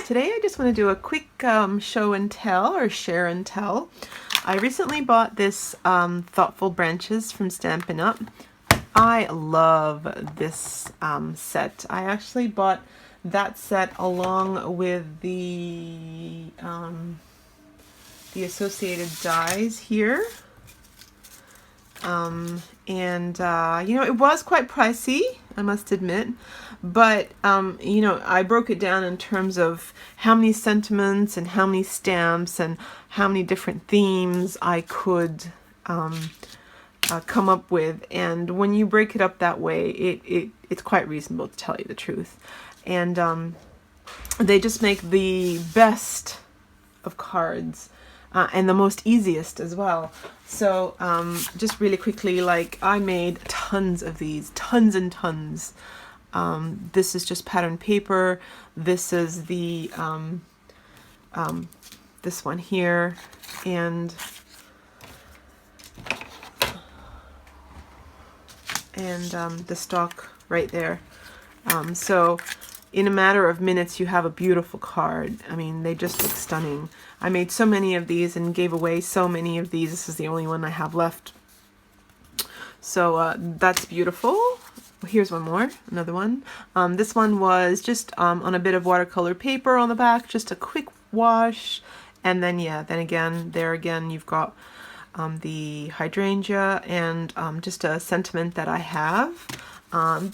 Today I just want to do a quick show and tell, or share and tell. I recently bought this Thoughtful Branches from Stampin' Up. I love this set. I actually bought that set along with the associated dies here. You know, it was quite pricey, I must admit, but you know, I broke it down in terms of how many sentiments and how many stamps and how many different themes I could come up with. And when you break it up that way, it's quite reasonable, to tell you the truth. And they just make the best of cards. And the most easiest as well. So just really quickly, like, I made tons of these, tons and tons. This is just pattern paper. This is the this one here, and the stalk right there. So in a matter of minutes, you have a beautiful card. I mean, they just look stunning. I made so many of these and gave away so many of these. This is the only one I have left. So that's beautiful. Here's one more, another one. This one was just on a bit of watercolor paper on the back, just a quick wash. And then, yeah, then again, there again, you've got the hydrangea and just a sentiment that I have.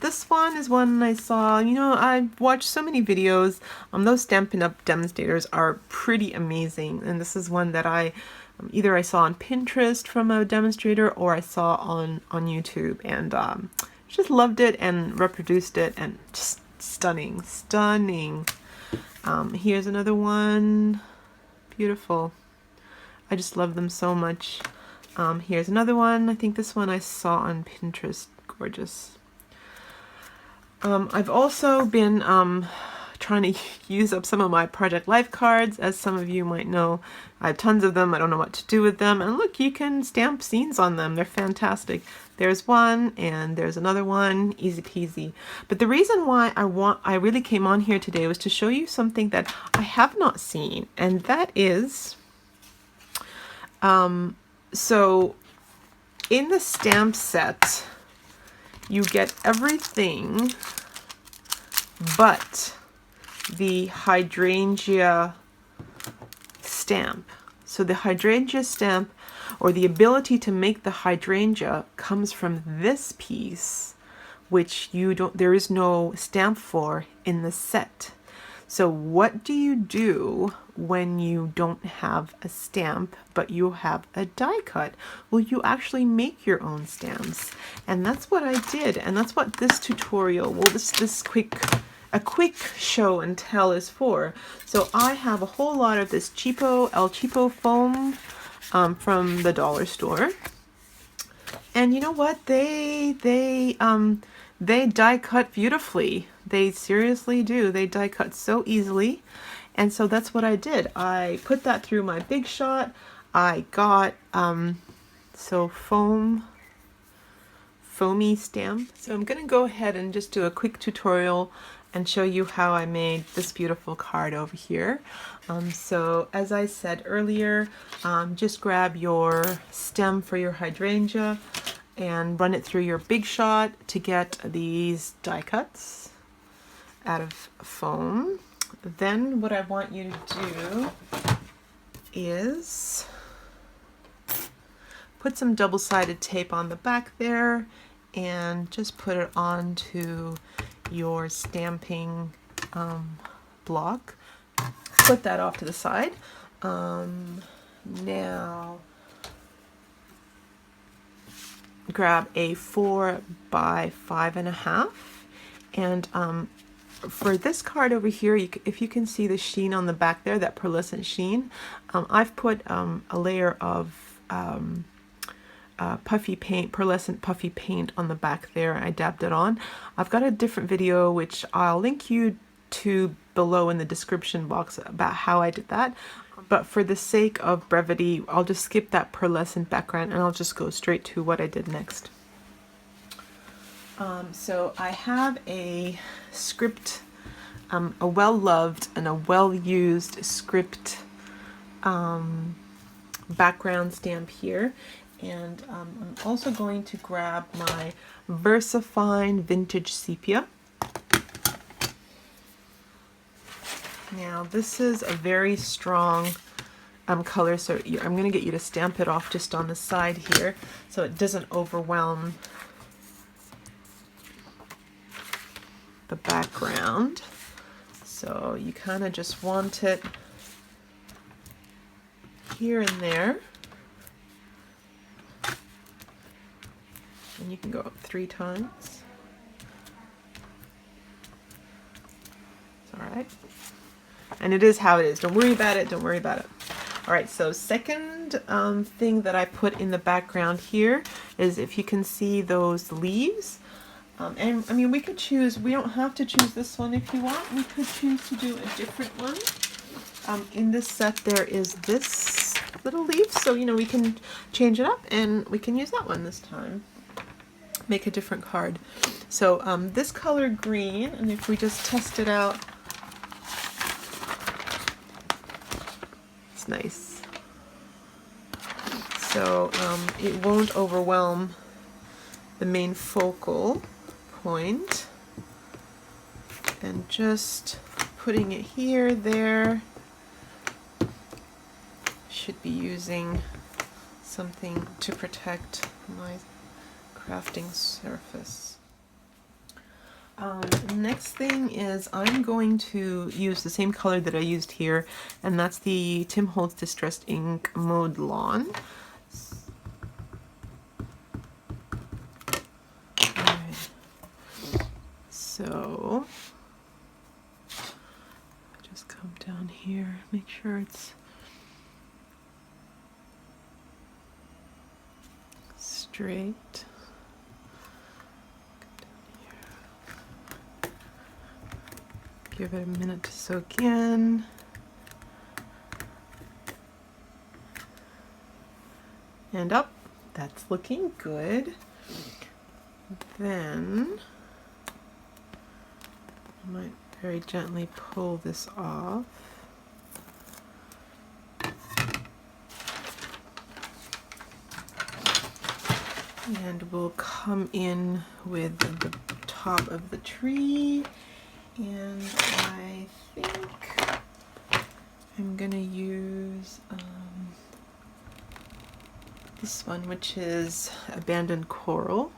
This one is one I saw, you know, I've watched so many videos. Those Stampin' Up demonstrators are pretty amazing. And this is one that either I saw on Pinterest from a demonstrator or I saw on YouTube, and just loved it and reproduced it, and just stunning, stunning. Here's another one. Beautiful. I just love them so much. Here's another one. I think this one I saw on Pinterest. Gorgeous. I've also been trying to use up some of my Project Life cards. As some of you might know, I have tons of them. I don't know what to do with them. And look, you can stamp scenes on them. They're fantastic. There's one, and there's another one. Easy peasy. But the reason why I really came on here today was to show you something that I have not seen, and that is so in the stamp set, you get everything but the hydrangea stamp. So the hydrangea stamp, or the ability to make the hydrangea, comes from this piece, which there is no stamp for in the set. So what do you do when you don't have a stamp, but you have a die cut? Well, you actually make your own stamps. And that's what I did. And that's what this tutorial, well, a quick show and tell is for. So I have a whole lot of this El Cheapo foam from the dollar store. And you know what? They die cut beautifully. They seriously do. They die cut so easily. And so that's what I did. I put that through my Big Shot. I got foamy stamp. So I'm going to go ahead and just do a quick tutorial and show you how I made this beautiful card over here. So as I said earlier, just grab your stem for your hydrangea and run it through your Big Shot to get these die cuts out of foam. Then what I want you to do is put some double-sided tape on the back there and just put it onto your stamping block. Put that off to the side. Now grab a 4 by 5.5, and for this card over here, if you can see the sheen on the back there, that pearlescent sheen, I've put a layer of puffy paint, pearlescent puffy paint on the back there. I dabbed it on. I've got a different video which I'll link you to below in the description box about how I did that. But for the sake of brevity, I'll just skip that pearlescent background and I'll just go straight to what I did next. So I have a script a well-loved and a well-used script background stamp here. And I'm also going to grab my VersaFine Vintage Sepia. Now this is a very strong color, so I'm going to get you to stamp it off just on the side here so it doesn't overwhelm the background. So you kind of just want it here and there. And you can go up 3 times. It's all right. And it is how it is. Don't worry about it. Don't worry about it. All right, so second thing that I put in the background here is, if you can see those leaves. And I mean, we could choose, we don't have to choose this one if you want. We could choose to do a different one. In this set there is this little leaf, so you know, we can change it up and we can use that one this time. Make a different card. So this color green, and if we just test it out, it's nice. So it won't overwhelm the main focal point. And just putting it here, there, should be using something to protect my crafting surface. Next thing is, I'm going to use the same color that I used here, and that's the Tim Holtz Distressed Ink Mode Lawn. So just come down here, make sure it's straight. Give it a minute to soak in. And up. That's looking good. Then I might very gently pull this off. And we'll come in with the top of the tree. And I think I'm gonna use this one, which is Abandoned Coral.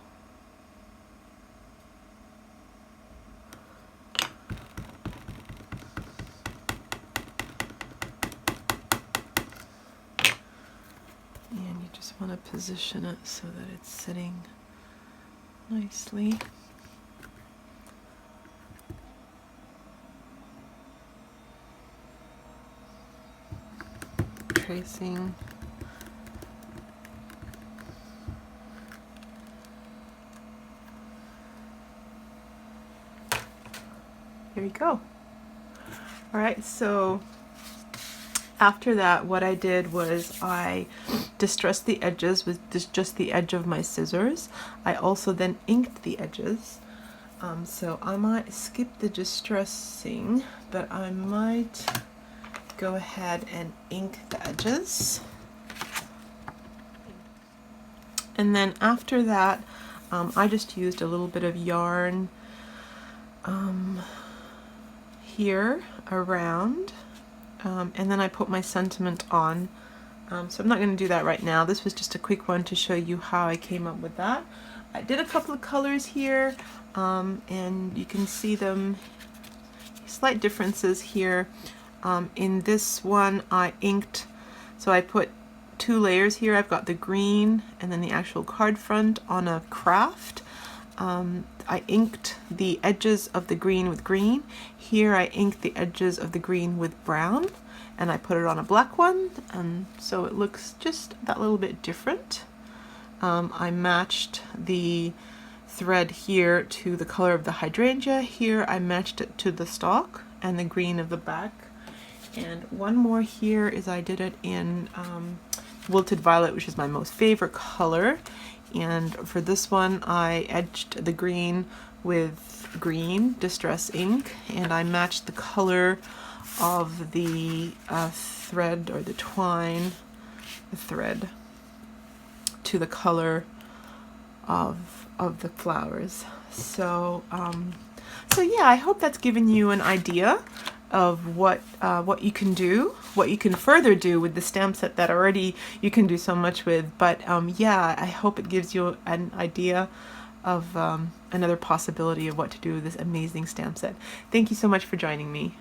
And you just want to position it so that it's sitting nicely. Tracing. There you go. All right, so after that, what I did was I distressed the edges with just the edge of my scissors. I also then inked the edges. So I might skip the distressing, but I might go ahead and ink the edges. And then after that, I just used a little bit of yarn here around, and then I put my sentiment on. So I'm not going to do that right now. This was just a quick one to show you how I came up with that. I did a couple of colors here, and you can see them, slight differences here. In this one I inked, so I put 2 layers here. I've got the green and then the actual card front on a craft. I inked the edges of the green with green. Here I inked the edges of the green with brown, and I put it on a black one, and so it looks just that little bit different. I matched the thread here to the color of the hydrangea. Here I matched it to the stalk and the green of the back. And one more here is I did it in Wilted Violet, which is my most favorite color. And for this one, I edged the green with green distress ink, and I matched the color of the thread or the twine, the thread, to the color of the flowers. So so yeah, I hope that's given you an idea of what you can do, what you can further do with the stamp set that already you can do so much with. But yeah, I hope it gives you an idea of another possibility of what to do with this amazing stamp set. Thank you so much for joining me.